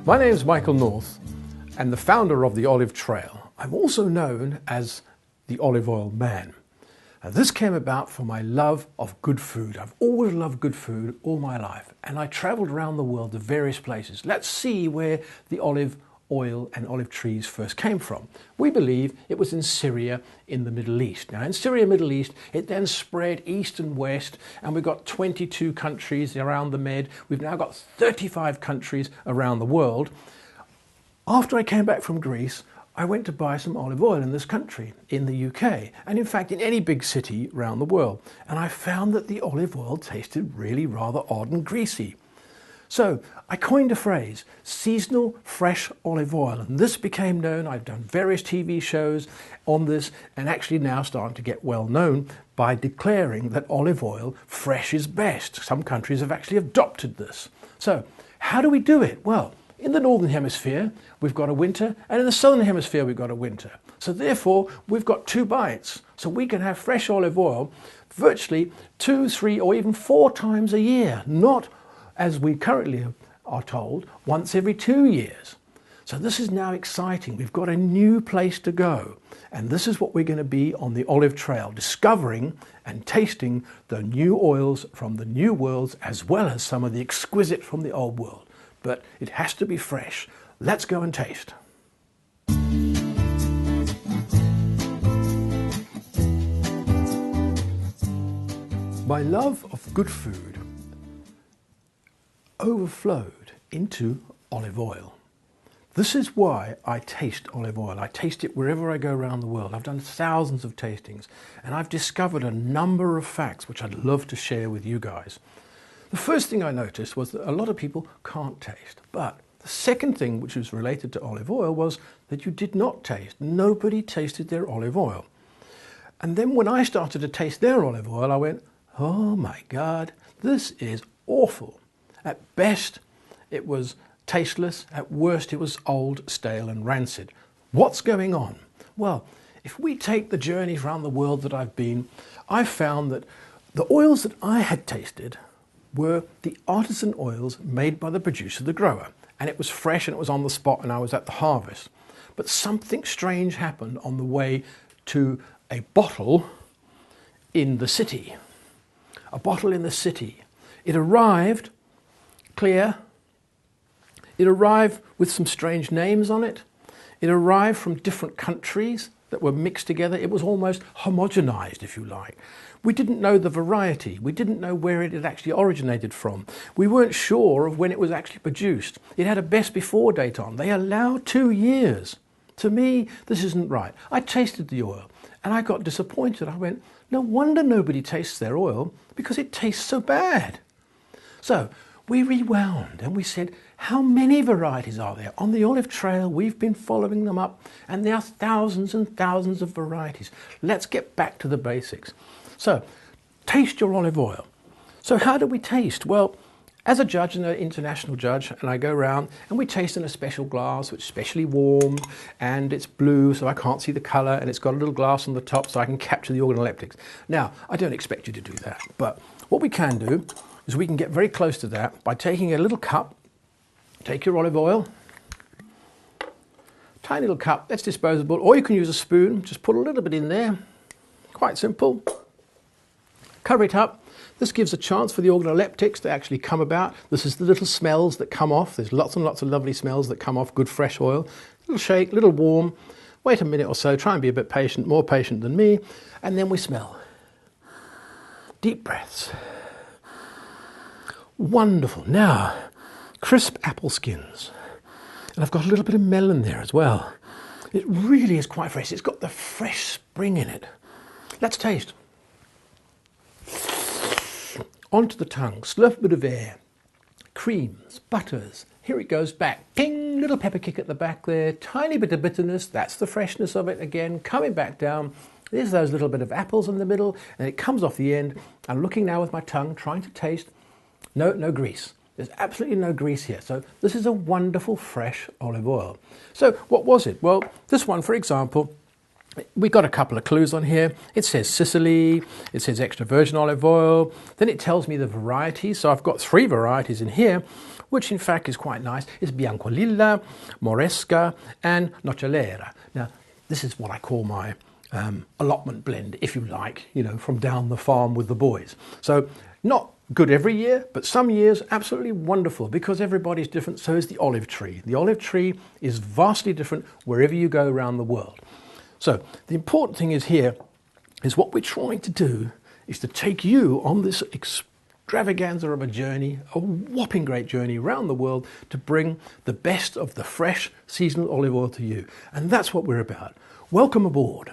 My name is Michael North and the founder of the Olive Trail. I'm also known as the Olive Oil Man. Now, this came about from my love of good food. I've always loved good food all my life, and I traveled around the world to various places. Let's see where the olive oil and olive trees first came from. We believe it was in Syria in the Middle East. Now in Syria, Middle East, it then spread east and west, and we've got 22 countries around the Med. We've now got 35 countries around the world. After I came back from Greece, I went to buy some olive oil in this country, in the UK, and in fact in any big city around the world. And I found that the olive oil tasted really rather odd and greasy. So I coined a phrase, seasonal fresh olive oil, and this became known. I've done various TV shows on this and actually now starting to get well known by declaring that olive oil fresh is best. Some countries have actually adopted this. So how do we do it? Well, in the Northern Hemisphere, we've got a winter, and in the Southern Hemisphere, we've got a winter. So therefore, we've got two bites. So we can have fresh olive oil virtually 2, 3, or even 4 times a year, not as we currently are told, once every 2 years. So this is now exciting. We've got a new place to go. And this is what we're going to be on the Olive Trail, discovering and tasting the new oils from the new worlds, as well as some of the exquisite from the old world. But it has to be fresh. Let's go and taste. My love of good food overflowed into olive oil. This is why I taste olive oil. I taste it wherever I go around the world. I've done thousands of tastings, and I've discovered a number of facts which I'd love to share with you guys. The first thing I noticed was that a lot of people can't taste, but the second thing which was related to olive oil was that you did not taste. Nobody tasted their olive oil. And then when I started to taste their olive oil, I went, oh my God, this is awful. At best, it was tasteless. At worst, it was old, stale and rancid. What's going on? Well, if we take the journey around the world that I've been, I found that the oils that I had tasted were the artisan oils made by the producer, the grower. And it was fresh and it was on the spot and I was at the harvest. But something strange happened on the way to a bottle in the city. A bottle in the city. It arrived clear. It arrived with some strange names on it. It arrived from different countries that were mixed together. It was almost homogenized, if you like. We didn't know the variety. We didn't know where it had actually originated from. We weren't sure of when it was actually produced. It had a best before date on. They allowed 2 years. To me, this isn't right. I tasted the oil and I got disappointed. I went, no wonder nobody tastes their oil, because it tastes so bad. So we rewound and we said, how many varieties are there? On the Olive Trail, we've been following them up, and there are thousands and thousands of varieties. Let's get back to the basics. So, taste your olive oil. So how do we taste? Well, as a judge and an international judge, and I go around and we taste in a special glass, which is specially warmed, and it's blue so I can't see the colour, and it's got a little glass on the top so I can capture the organoleptics. Now, I don't expect you to do that, but what we can do is we can get very close to that by taking a little cup. Take your olive oil, tiny little cup, that's disposable, or you can use a spoon, just put a little bit in there, quite simple. Cover it up. This gives a chance for the organoleptics to actually come about. This is the little smells that come off. There's lots and lots of lovely smells that come off good fresh oil. Little shake, little warm. Wait a minute or so, try and be a bit patient, more patient than me, and then we smell. Deep breaths. Wonderful. Now, crisp apple skins. And I've got a little bit of melon there as well. It really is quite fresh. It's got the fresh spring in it. Let's taste. Onto the tongue, slurp a bit of air. Creams, butters. Here it goes back. Ping, little pepper kick at the back there. Tiny bit of bitterness. That's the freshness of it again. Coming back down. There's those little bit of apples in the middle. And it comes off the end. I'm looking now with my tongue, trying to taste. No grease. There's absolutely no grease here. So this is a wonderful fresh olive oil. So what was it? Well, this one, for example, We've got a couple of clues on here. It says Sicily, it says extra virgin olive oil, then it tells me the varieties. So I've got 3 varieties in here, which in fact is quite nice. It's Biancolilla, Moresca and Nocelera. Now, this is what I call my allotment blend, if you like, you know, from down the farm with the boys. So not good every year, but some years absolutely wonderful because everybody's different. So is the olive tree. The olive tree is vastly different wherever you go around the world. So the important thing is here is what we're trying to do is to take you on this extravaganza of a journey, a whopping great journey around the world to bring the best of the fresh seasonal olive oil to you. And that's what we're about. Welcome aboard.